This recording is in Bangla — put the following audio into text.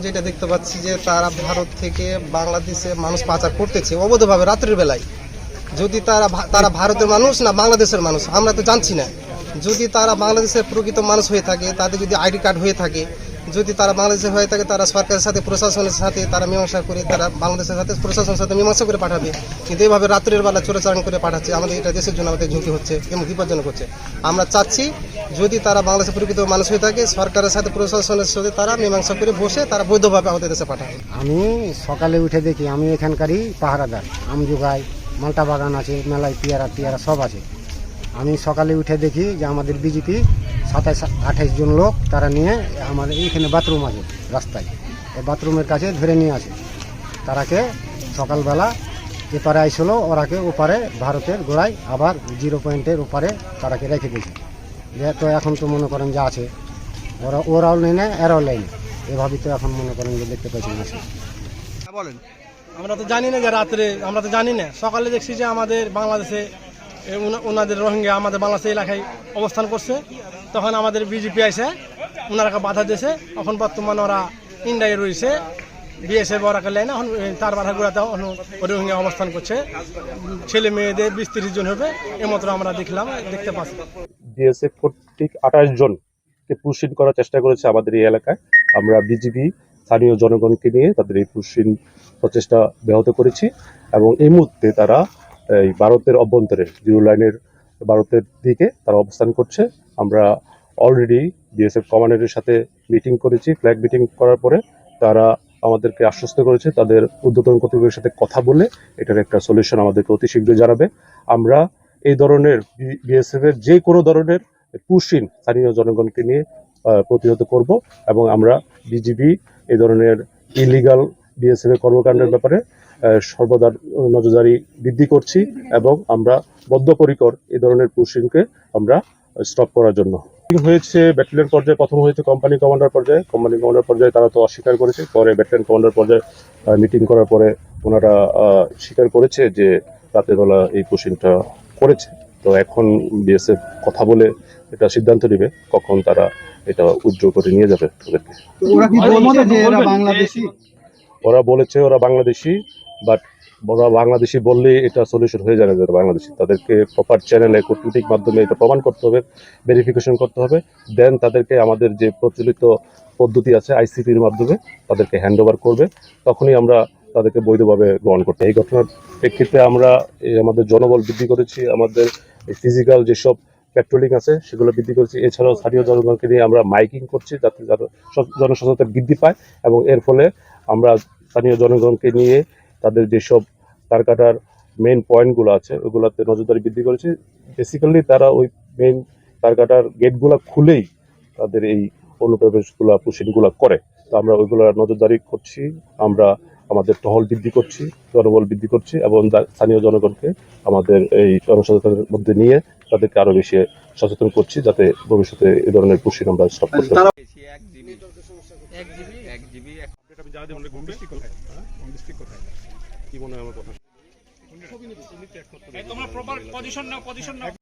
যেটা দেখতে পাচ্ছি যে তারা ভারত থেকে বাংলাদেশে মানুষ পাচার করতেছে অবৈধভাবে রাত্রির বেলায়। যদি তারা ভারতের মানুষ না বাংলাদেশের মানুষ আমরা তো জানছি না। যদি তারা বাংলাদেশের প্রকৃত মানুষ হয়ে থাকে, তাদের যদি আইডি কার্ড হয়ে থাকে, যদি তারা বাংলাদেশে হয়ে থাকে, তারা সরকারের সাথে প্রশাসনের সাথে তারা মীমাংসা করে, তারা বাংলাদেশের সাথে প্রশাসনের সাথে মীমাংসা করে পাঠাবে। কিন্তু এইভাবে রাত্রের বেলা চোরাচালান করে পাঠাচ্ছে, আমাদের এটা দেশের জন্য আমাদের ঝুঁকি হচ্ছে এবং বিপজ্জনক হচ্ছে। আমরা চাচ্ছি যদি তারা বাংলাদেশের প্রকৃত মানুষ হয়ে থাকে, সরকারের সাথে প্রশাসনের সাথে তারা মীমাংসা করে বসে তারা বৈধভাবে আমাদের দেশে পাঠাবে। আমি সকালে উঠে দেখি, আমি এখানকারই পাহারাদার, আম জোগাই, মালটা বাগান আছে, মেলায় পেয়ারা সব আছে। আমি সকালে উঠে দেখি যে আমাদের বিজেপি 27-28 জন লোক তারা নিয়ে আমাদের এইখানে বাথরুম আছে রাস্তায়, এই বাথরুমের কাছে ধরে নিয়ে আসে। তারাকে সকালবেলা এপারে আইসল, ওরাকে ওপারে ভারতের গোড়ায় আবার 0 পয়েন্টের ওপারে তারাকে রেখে দিয়েছে। তো এখন তো মনে করেন যে আছে, ওরাও নেই না, এরাও নেই না, এভাবেই তো এখন মনে করেন যে দেখতে পাচ্ছেন আছে। বলেন, আমরা তো জানি না যে রাত্রে, আমরা তো জানি না। সকালে দেখছি যে আমাদের বাংলাদেশে ওনাদের রোহিঙ্গা আমাদের বাংলাদেশ এলাকায় অবস্থান করছে, তখন আমাদের বিজেপি আইসে ওনারাকে বাধা দিয়েছে। এখন বর্তমানে ওরা ইন্ডিয়ায় রয়েছে, বিএসএফ ওরাকে লেন, এখন তার বাধা গুড়াতে রোহিঙ্গা অবস্থান করছে। ছেলে মেয়েদের 20-30 জন হবে এমতো আমরা দেখতে পাচ্ছি। বিএসএফ কর্তৃক 28 জনকে পুশিন করার চেষ্টা করেছে আমাদের এই এলাকায়। আমরা বিজিবি স্থানীয় জনগণকে নিয়ে তাদের এই পুশিন প্রচেষ্টা ব্যাহত করেছি এবং এই মুহূর্তে তারা এই ভারতের অভ্যন্তরে জিরো লাইনের ভারতের দিকে তারা অবস্থান করছে। আমরা অলরেডি বিএসএফ কমান্ডারের সাথে মিটিং করেছি। ফ্ল্যাগ মিটিং করার পরে তারা আমাদেরকে আশ্বস্ত করেছে তাদের ঊর্ধ্বতন কর্তৃপক্ষের সাথে কথা বলে এটার একটা সলিউশন আমাদেরকে অতি শীঘ্রই জানাবে। আমরা এই ধরনের বিএসএফ এর যে কোনো ধরনের পুশিন স্থানীয় জনগণকে নিয়ে প্রতিহত করব এবং আমরা বিজিবি এই ধরনের ইলিগাল বিএসএফ এর কর্মকাণ্ডের ব্যাপারে সর্বদা নজরদারি বৃদ্ধি করছি এবং আমরা বদ্ধপরিকর এই ধরনের পুশিংকে আমরা স্টপ করার জন্য। হয়েছে ব্যাটালিয়ন পর্যায়ে, প্রথম হয়েছে কোম্পানি কমান্ডার পর্যায়ে তারা তো অস্বীকার করেছে। পরে ব্যাটালিয়ন কমান্ডার পর্যায়ে মিটিং করার পরে ওনারা স্বীকার করেছে যে রাতের বেলা এই পুশিংটা করেছে। তো এখন বিএসএফ কথা বলে এটা সিদ্ধান্ত নেবে কখন তারা এটা উজ্জ্বল করে নিয়ে যাবে ওদেরকে। ওরা বলেছে ওরা বাংলাদেশি, বাট ওরা বাংলাদেশি বললে এটা সলিউশন হয়ে যাবে যারা বাংলাদেশি। তাদেরকে প্রপার চ্যানেলে কূটনৈতিক মাধ্যমে এটা প্রমাণ করতে হবে, ভেরিফিকেশন করতে হবে, দেন তাদেরকে আমাদের যে প্রচলিত পদ্ধতি আছে আইসিপির মাধ্যমে তাদেরকে হ্যান্ড ওভার করবে, তখনই আমরা তাদেরকে বৈধভাবে গ্রহণ করতে। এই ঘটনার প্রেক্ষিতে আমরা আমাদের জনবল বৃদ্ধি করেছি, আমাদের ফিজিক্যাল যেসব পেট্রোলিং আছে সেগুলো বৃদ্ধি করেছি। এছাড়াও স্থানীয় জনগণকে নিয়ে আমরা মাইকিং করছি যাতে জনসচেতনতা বৃদ্ধি পায় এবং এর ফলে আমরা স্থানীয় জনগণকে নিয়ে তাদের যেসব তার কাটার মেইন পয়েন্টগুলো আছে ওগুলোতে নজরদারি বৃদ্ধি করেছি। বেসিক্যালি তারা ওই মেইন তার কাটার গেটগুলো খুলেই তাদের এই অনুপ্রবেশগুলা পুশিংগুলো করে। তো আমরা ওইগুলো নজরদারি করছি, আমরা আমাদের টহল বৃদ্ধি করছি, জনবল বৃদ্ধি করছি এবং স্থানীয় জনগণকে আমাদের এই জনসচেতনের মধ্যে নিয়ে তাদেরকে আরো বেশি সচেতন করছি যাতে ভবিষ্যতে এই ধরনের পুশিং আমরা স্টপ করতে পারি। কি মনে হয় আমার কথা? তোমরা প্রপার পজিশন নাও।